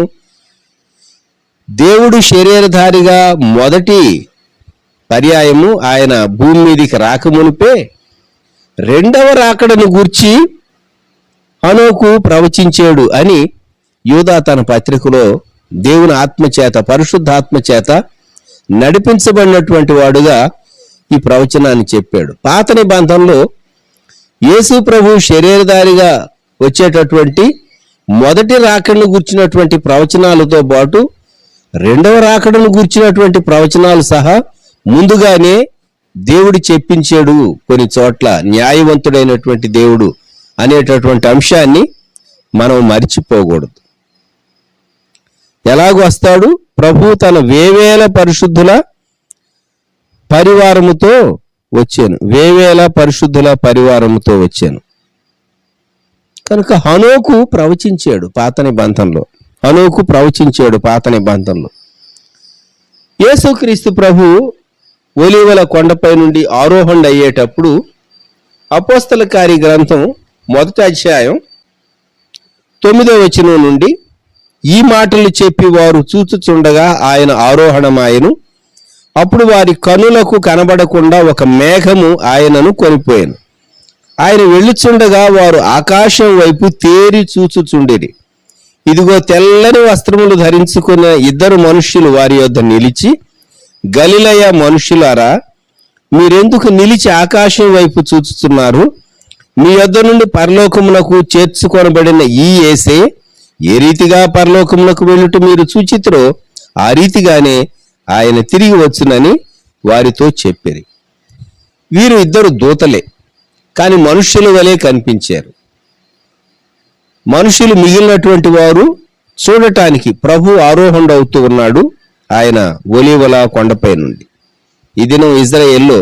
దేవుడు శరీరధారిగా మొదటి పర్యాయము ఆయన భూమి మీదికి రాకమునిపే 2వ రాకడను గూర్చి హనోకు ప్రవచించాడు అని యూదా తన పత్రికలో దేవుని ఆత్మచేత, పరిశుద్ధాత్మచేత నడిపించబడినటువంటి వాడుగా ఈ ప్రవచనాన్ని చెప్పాడు. పాత నిబంధనలో యేసు ప్రభు శరీరధారిగా వచ్చేటటువంటి మొదటి రాకడను గూర్చినటువంటి ప్రవచనాలతో పాటు 2వ రాకడను గూర్చినటువంటి ప్రవచనాలు సహా ముందుగానే దేవుడు చెప్పించాడు. కొన్ని చోట్ల న్యాయవంతుడైనటువంటి దేవుడు అనేటటువంటి అంశాన్ని మనం మరిచిపోకూడదు. ఎలాగూ వస్తాడు? ప్రభు తన వేవేల పరిశుద్ధుల పరివారముతో వచ్చాను. కనుక హనోకు ప్రవచించాడు పాత నిబంధనలో. యేసుక్రీస్తు ప్రభు ఒలీవల కొండపై నుండి ఆరోహణ అయ్యేటప్పుడు అపోస్తల కార్య గ్రంథం 1వ అధ్యాయం 9వ వచనం నుండి, ఈ మాటలు చెప్పి వారు చూచుచుండగా ఆయన ఆరోహణమాయను. అప్పుడు వారి కనులకు కనబడకుండా ఒక మేఘము ఆయనను కొనిపోయాను. ఆయన వెళ్ళుచుండగా వారు ఆకాశం వైపు తేరి చూచుచుండిరి. ఇదిగో తెల్లని వస్త్రములు ధరించుకున్న 2 మనుష్యులు వారి యొద్ద నిలిచి, గలిలయ మనుష్యులారా, మీరెందుకు నిలిచి ఆకాశం వైపు చూచుతున్నారు? మీ యొద్ద నుండి పరలోకమునకు చేర్చుకొనబడిన ఈ యేసే ఏ రీతిగా పరలోకమునకు వెళ్ళుట మీరు చూచితిరో ఆ రీతిగానే ఆయన తిరిగి వచ్చునని వారితో చెప్పిరి. వీరు 2 దూతలే, కానీ మనుష్యుల వలె కనిపించారు. మనుషులు మిగిలినటువంటి వారు చూడటానికి ప్రభు ఆరోహణ అవుతూ ఉన్నాడు ఆయన ఒలీవల కొండపై నుండి. ఈ దినం ఇజ్రాయెల్లో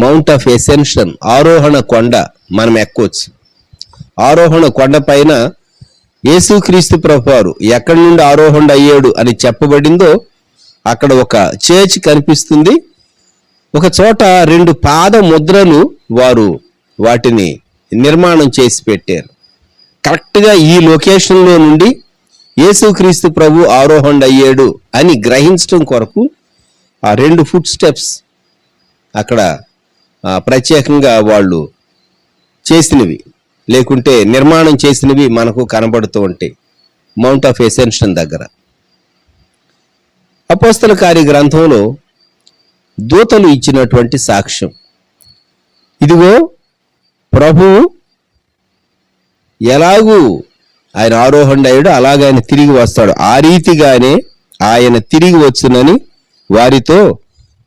మౌంట్ ఆఫ్ ఎసెన్షన్, ఆరోహణ కొండ మనం ఎక్కొచ్చు. ఆరోహణ కొండ పైన యేసుక్రీస్తు ప్రభువారు ఎక్కడి నుండి ఆరోహణ అయ్యాడు అని చెప్పబడిందో అక్కడ ఒక చర్చ్ కనిపిస్తుంది. ఒక చోట 2 పాద ముద్రలు వారు వాటిని నిర్మాణం చేసి పెట్టారు. కరెక్ట్గా ఈ లొకేషన్లో నుండి యేసుక్రీస్తు ప్రభు ఆరోహణ అయ్యాడు అని గ్రహించడం కొరకు ఆ 2 ఫుట్ స్టెప్స్ అక్కడ ప్రత్యేకంగా వాళ్ళు చేసినవి, లేకుంటే నిర్మాణం చేసినవి మనకు కనబడుతూ ఉంటాయి మౌంట్ ఆఫ్ ఎసెన్షన్ దగ్గర. అపోస్తల కార్య గ్రంథంలో దూతలు ఇచ్చినటువంటి సాక్ష్యం, ఇదిగో ప్రభువు ఎలాగూ ఆయన ఆరోహణ అయ్యాడు అలాగే ఆయన తిరిగి వస్తాడు, ఆ రీతిగానే ఆయన తిరిగి వచ్చునని వారితో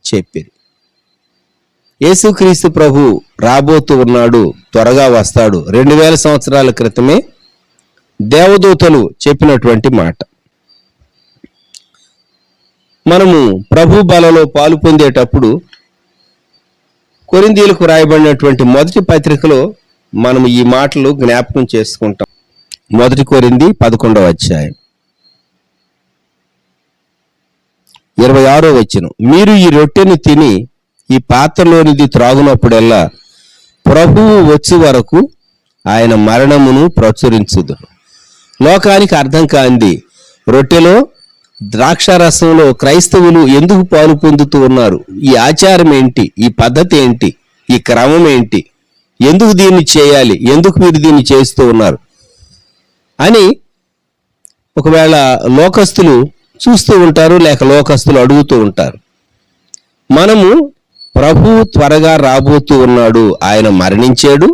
చెప్పారు. యేసుక్రీస్తు ప్రభు రాబోతూ ఉన్నాడు, త్వరగా వస్తాడు. 2000 సంవత్సరాల క్రితమే దేవదూతలు చెప్పినటువంటి మాట. మనము ప్రభు బలలో పాలు పొందేటప్పుడు కొరింథీయులకు రాయబడినటువంటి మొదటి పత్రికలో మనము ఈ మాటలు జ్ఞాపకం చేసుకుంటాం. 1 కొరింథీ 11వ అధ్యాయం 26వ వచనం, మీరు ఈ రొట్టెను తిని ఈ పాత్రలోనిది త్రాగునప్పుడల్లా ప్రభువు వచ్చే వరకు ఆయన మరణమును ప్రచురించుదురు. లోకానికి అర్థం కాంది రొట్టెలో ద్రాక్షారసంలో క్రైస్తవులు ఎందుకు పాలు పొందుతూ ఉన్నారు, ఈ ఆచారం ఏంటి, ఈ పద్ధతి ఏంటి, ఈ క్రమం ఏంటి, ఎందుకు దీన్ని చేయాలి, ఎందుకు మీరు దీన్ని చేస్తూ ఉన్నారు అని ఒకవేళ లోకస్తులు చూస్తూ ఉంటారు, లేక లోకస్తులు అడుగుతూ ఉంటారు. మనము ప్రభు త్వరగా రాబోతూ ఉన్నాడు, ఆయన మరణించాడు,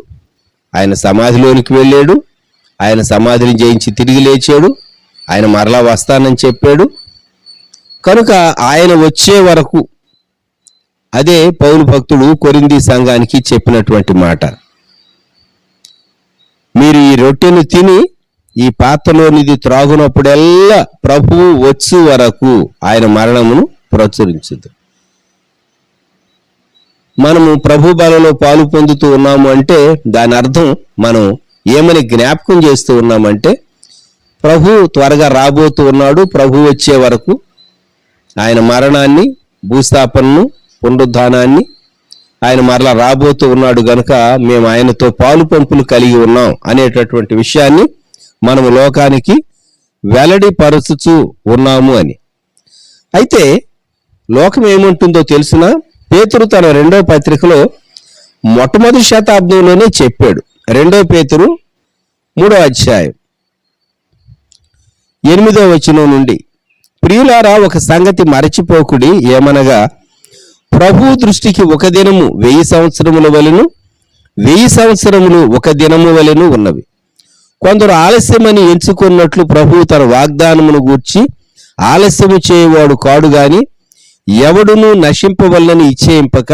ఆయన సమాధిలోనికి వెళ్ళాడు, ఆయన సమాధిని జయించి తిరిగి లేచాడు, ఆయన మరలా వస్తానని చెప్పాడు. కనుక ఆయన వచ్చే వరకు, అదే పౌలు భక్తుడు కొరింథీ సంఘానికి చెప్పినటువంటి మాట, మీరు ఈ రొట్టెను తిని ఈ పాత్రలోనిది త్రాగునప్పుడెల్లా ప్రభువు వచ్చు వరకు ఆయన మరణమును ప్రచురించదు. మనము ప్రభు బలలో పాలు పొందుతూ ఉన్నాము అంటే దాని అర్థం మనం ఏమని జ్ఞాపకం చేస్తూ ఉన్నామంటే ప్రభు త్వరగా రాబోతూ ఉన్నాడు, ప్రభు వచ్చే వరకు ఆయన మరణాన్ని, భూస్థాపనను, పునరుద్ధానాన్ని, ఆయన మరలా రాబోతూ ఉన్నాడు గనుక మేము ఆయనతో పాలు పంపులు కలిగి ఉన్నాం అనేటటువంటి విషయాన్ని మనము లోకానికి వెల్లడిపరచుచూ ఉన్నాము అని. అయితే లోకం ఏముంటుందో తెలుసునా? పేతురు తన 2వ పత్రికలో మొట్టమొదటి శతాబ్దంలోనే చెప్పాడు. 2 పేతురు 3వ అధ్యాయం 8వ వచనం నుండి, ప్రియులారా, ఒక సంగతి మరచిపోకుడి, ఏమనగా ప్రభు దృష్టికి ఒక దినము 1000 సంవత్సరముల వలెను, 1000 సంవత్సరములు ఒక దినము వలెను ఉన్నవి. కొందరు ఆలస్యమని ఎంచుకున్నట్లు ప్రభు తన వాగ్దానమును గూర్చి ఆలస్యము చేయవాడు కాడు గాని ఎవడును నశింపవల్లని ఇచ్చేయింపక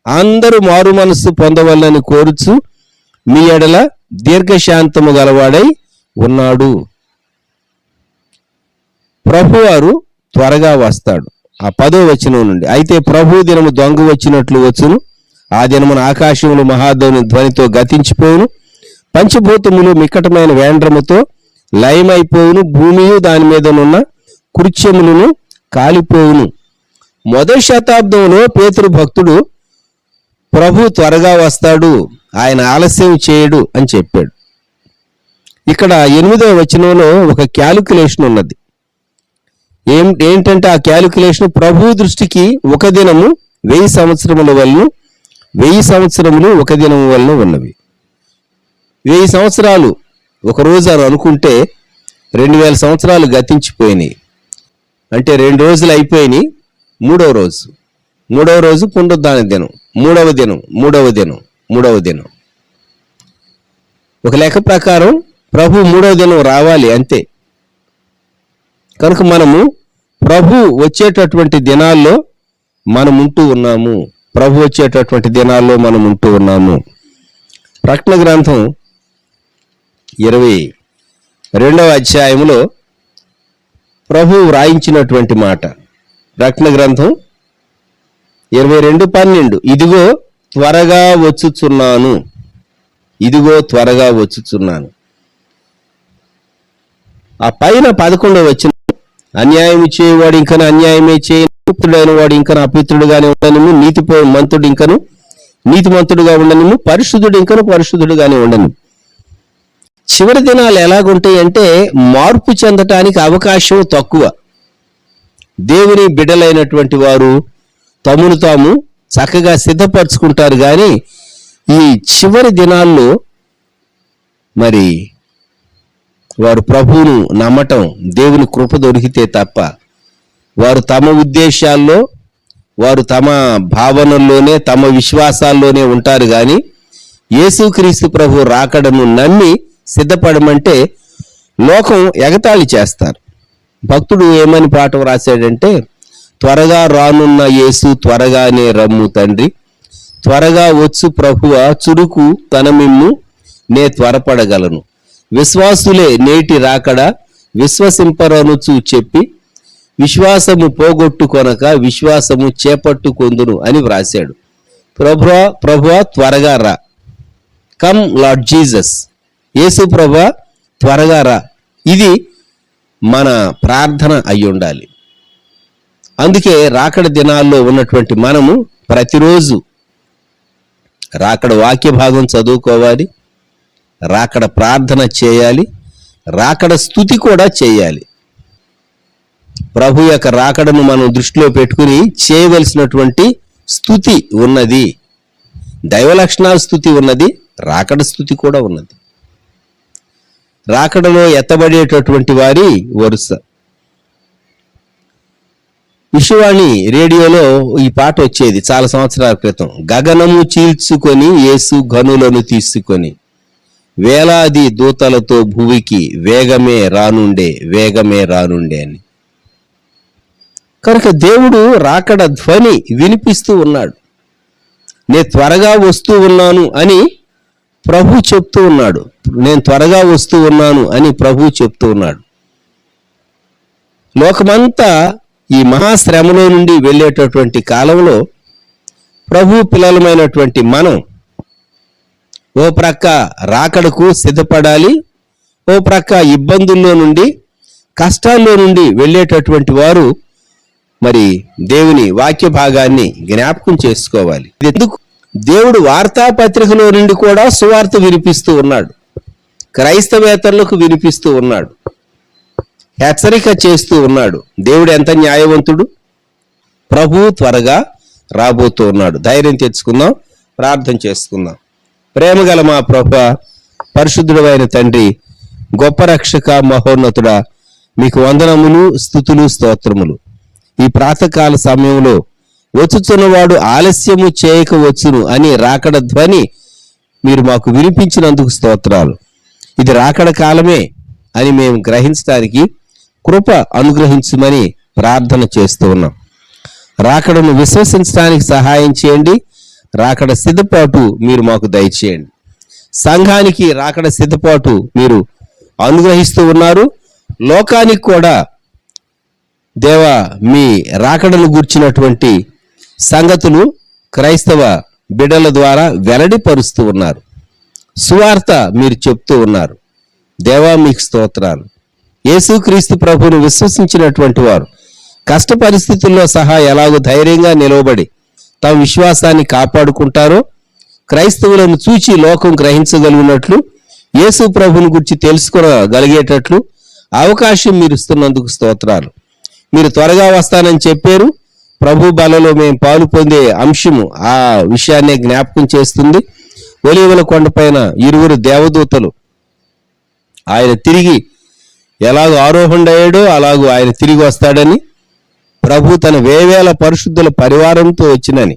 అందరూ మారు మనస్సు పొందవల్లని కోరుచు మీ ఎడల దీర్ఘశాంతము గలవాడై ఉన్నాడు. ప్రభువారు త్వరగా వస్తాడు. ఆ 10వ వచనం నుండి, అయితే ప్రభు దినము దొంగ వచ్చినట్లు వచ్చును, ఆ దినమున ఆకాశములు మహాధ్వని ధ్వనితో గతించిపోవును, పంచభూతములు మిక్కటమైన వేండ్రముతో లయమైపోవును, భూమియు దాని మీదనున్న కృత్యములను కాలిపోవును. మొదటి శతాబ్దంలో పేతురు భక్తుడు ప్రభు త్వరగా వస్తాడు, ఆయన ఆలస్యం చేయడు అని చెప్పాడు. ఇక్కడ 8వ వచనంలో ఒక క్యాలిక్యులేషన్ ఉన్నది. ఏంటంటే ఆ క్యాలిక్యులేషన్, ప్రభు దృష్టికి ఒక దినము 1000 సంవత్సరముల వలన, 1000 సంవత్సరములు ఒక దినము వలన ఉన్నవి. 1000 సంవత్సరాలు ఒక రోజు అని అనుకుంటే 2000 సంవత్సరాలు గతించిపోయినాయి. అంటే 2 రోజులు అయిపోయినాయి. మూడవ రోజు పునరుద్ధాన దినం, మూడవ దినం. ఒక లెక్క ప్రకారం ప్రభు 3వ దినం రావాలి అంతే. కనుక మనము ప్రభు వచ్చేటటువంటి దినాల్లో మనం ఉంటూ ఉన్నాము. ప్రకటన గ్రంథం 22వ అధ్యాయంలో ప్రభు వ్రాయించినటువంటి మాట, ప్రకటన గ్రంథం 22:12, ఇదిగో త్వరగా వచ్చుచున్నాను. ఆ పైన 11వ వచనం, అన్యాయం చేయవాడు ఇంకను అన్యాయమే చేయను, అపిత్రుడైన వాడు ఇంకను అపిత్రుడుగానే ఉండనిము, మంతుడు ఇంకను నీతిమంతుడుగా ఉండనిము, పరిశుద్ధుడు ఇంకను పరిశుద్ధుడుగానే ఉండనిము. చివరి దినాలు ఎలాగుంటాయి అంటే మార్పు చెందటానికి అవకాశం తక్కువ. దేవుని బిడ్డలైనటువంటి వారు తమను తాము చక్కగా సిద్ధపరచుకుంటారు, కానీ ఈ చివరి దినాల్లో మరి వారు ప్రభువును నమ్మటం, దేవుని కృప దొరికితే తప్ప వారు తమ ఉద్దేశాల్లో, వారు తమ భావనల్లోనే, తమ విశ్వాసాల్లోనే ఉంటారు. కానీ యేసుక్రీస్తు ప్రభు రాకడను నమ్మి సిద్ధపడమంటే లోకం ఎగతాళి చేస్తారు. భక్తుడు ఏమని పాఠం రాశాడంటే, త్వరగా రానున్న యేసు త్వరగానే రమ్ము తండ్రి, త్వరగా వచ్చు ప్రభువ చురుకు కనమిమ్ము నే త్వరపడగలను, విశ్వాసులే నేటి రాకడ విశ్వసింపరనుచు చెప్పి విశ్వాసము పోగొట్టుకొనక విశ్వాసము చేపట్టుకొందును అని వ్రాశాడు. ప్రభువా త్వరగా రా, కమ్ లార్డ్ జీసస్, యేసు ప్రభువా త్వరగా రా. ఇది మన ప్రార్థన అయి ఉండాలి. అందుకే రాకడ దినాల్లో ఉన్నటువంటి మనము ప్రతిరోజు రాకడ వాక్య భాగం చదువుకోవాలి, రాకడ ప్రార్థన చేయాలి, రాకడ స్తుతి కూడా చేయాలి. ప్రభు యొక్క రాకడను మనం దృష్టిలో పెట్టుకుని చేయవలసినటువంటి స్తుతి ఉన్నది, దైవ లక్షణాల స్తుతి ఉన్నది, రాకడ స్తుతి కూడా ఉన్నది. రాకడలో ఎత్తబడేటటువంటి వారి వరుస. విషవాణి రేడియోలో ఈ పాట వచ్చేది చాలా సంవత్సరాల క్రితం, గగనము చీల్చుకొని యేసు గనులను తీసుకొని వేలాది దూతలతో భూమికి వేగమే రానుండే అని. కనుక దేవుడు రాకడ ధ్వని వినిపిస్తూ ఉన్నాడు. నేను త్వరగా వస్తూ ఉన్నాను అని ప్రభు చెప్తూ ఉన్నాడు. నేను త్వరగా వస్తూ ఉన్నాను అని ప్రభు చెప్తూ ఉన్నాడు. లోకమంతా ఈ మహాశ్రమలో నుండి వెళ్ళేటటువంటి కాలంలో ప్రభు పిల్లలమైనటువంటి మనం ఓ ప్రక్క రాకడకు సిద్ధపడాలి, ఓ ప్రక్క ఇబ్బందుల్లో నుండి కష్టాల్లో నుండి వెళ్ళేటటువంటి వారు మరి దేవుని వాక్య భాగాన్ని జ్ఞాపకం చేసుకోవాలి. ఎందుకు? దేవుడు వార్తాపత్రికలో నుండి కూడా సువార్త వినిపిస్తూ ఉన్నాడు, క్రైస్తవేతరులకు వినిపిస్తూ ఉన్నాడు, హెచ్చరిక చేస్తూ ఉన్నాడు. దేవుడు ఎంత న్యాయవంతుడు! ప్రభు త్వరగా రాబోతూ ఉన్నాడు. ధైర్యం తెచ్చుకుందాం, ప్రార్థన చేసుకుందాం. ప్రేమగల మా ప్రభువా, పరిశుద్ధుడైన తండ్రి, గొప్ప రక్షక, మహోన్నతుడా, మీకు వందనములు, స్తుతులు, స్తోత్రములు. ఈ ప్రాతకాల సమయంలో వచ్చుచున్నవాడు ఆలస్యము చేయక వచ్చును అని రాకడ ధ్వని మీరు మాకు వినిపించినందుకు స్తోత్రాలు. ఇది రాకడ కాలమే అని మేము గ్రహించడానికి కృప అనుగ్రహించమని ప్రార్థన చేస్తూ ఉన్నాం. రాకడను విశ్వసించడానికి సహాయం చేయండి. రాకడ సిద్ధపాటు మీరు మాకు దయచేయండి. సంఘానికి రాకడ సిద్ధపాటు మీరు అనుగ్రహిస్తూ ఉన్నారు. లోకానికి కూడా దేవా మీ రాకడను గూర్చినటువంటి సంగతులు క్రైస్తవ బిడ్డల ద్వారా వెల్లడిపరుస్తూ ఉన్నారు. సువార్త మీరు చెప్తూ ఉన్నారు. దేవా మీకు స్తోత్రాలు. యేసుక్రీస్తు ప్రభువును విశ్వసించినటువంటి వారు కష్ట పరిస్థితుల్లో సహా ఎలాగో ధైర్యంగా నిలవబడి తమ విశ్వాసాన్ని కాపాడుకుంటారో, క్రైస్తవులను చూచి లోకం గ్రహించగలిగినట్లు, యేసు ప్రభువుని గురించి తెలుసుకోగలిగేటట్లు అవకాశం మీరు ఇస్తున్నందుకు స్తోత్రాలు. మీరు త్వరగా వస్తానని చెప్పారు. ప్రభు బలలో మేము పాలు పొందే అంశము ఆ విషయాన్ని జ్ఞాపకం చేస్తుంది. ఒలీవల కొండపైన 20 దేవదూతలు ఆయన తిరిగి ఎలాగో ఆరోహణయ్యాడో అలాగూ ఆయన తిరిగి వస్తాడని, ప్రభు తన వేవేల పరిశుద్ధుల పరివారంతో వచ్చినని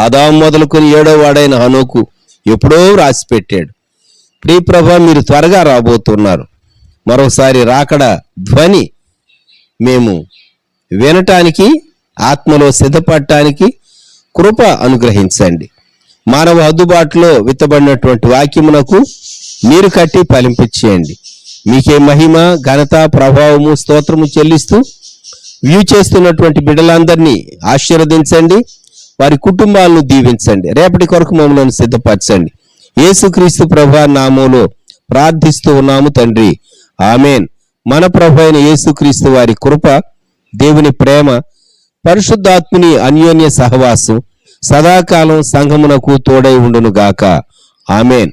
ఆదాము మొదలుకొని 7వ వాడైన హనోకు ఎప్పుడో రాసి పెట్టాడు. ప్రియ ప్రభు, మీరు త్వరగా రాబోతున్నారు. మరోసారి రాకడ ధ్వని మేము వినటానికి, ఆత్మలో సిద్ధపడటానికి కృప అనుగ్రహించండి. మానవ హద్దుబాటులో విత్తబడినటువంటి వాక్యమునకు నీరు కట్టి ఫలింపచేయండి. మీకే మహిమ, ఘనత, ప్రభావము, స్తోత్రము చెల్లిస్తూ వ్యూ చేస్తున్నటువంటి బిడ్డలందరినీ ఆశీర్వదించండి. వారి కుటుంబాలను దీవించండి. రేపటి కొరకు మమ్మల్ని సిద్ధపరచండి. యేసుక్రీస్తు ప్రభు నామములో ప్రార్థిస్తూ ఉన్నాము తండ్రి, ఆమేన్. మన ప్రభు అయిన యేసుక్రీస్తు వారి కృప, దేవుని ప్రేమ, పరిశుద్ధాత్ముని అన్యోన్య సహవాసం సదాకాలం సంఘమునకు తోడై ఉండును గాక. ఆమేన్.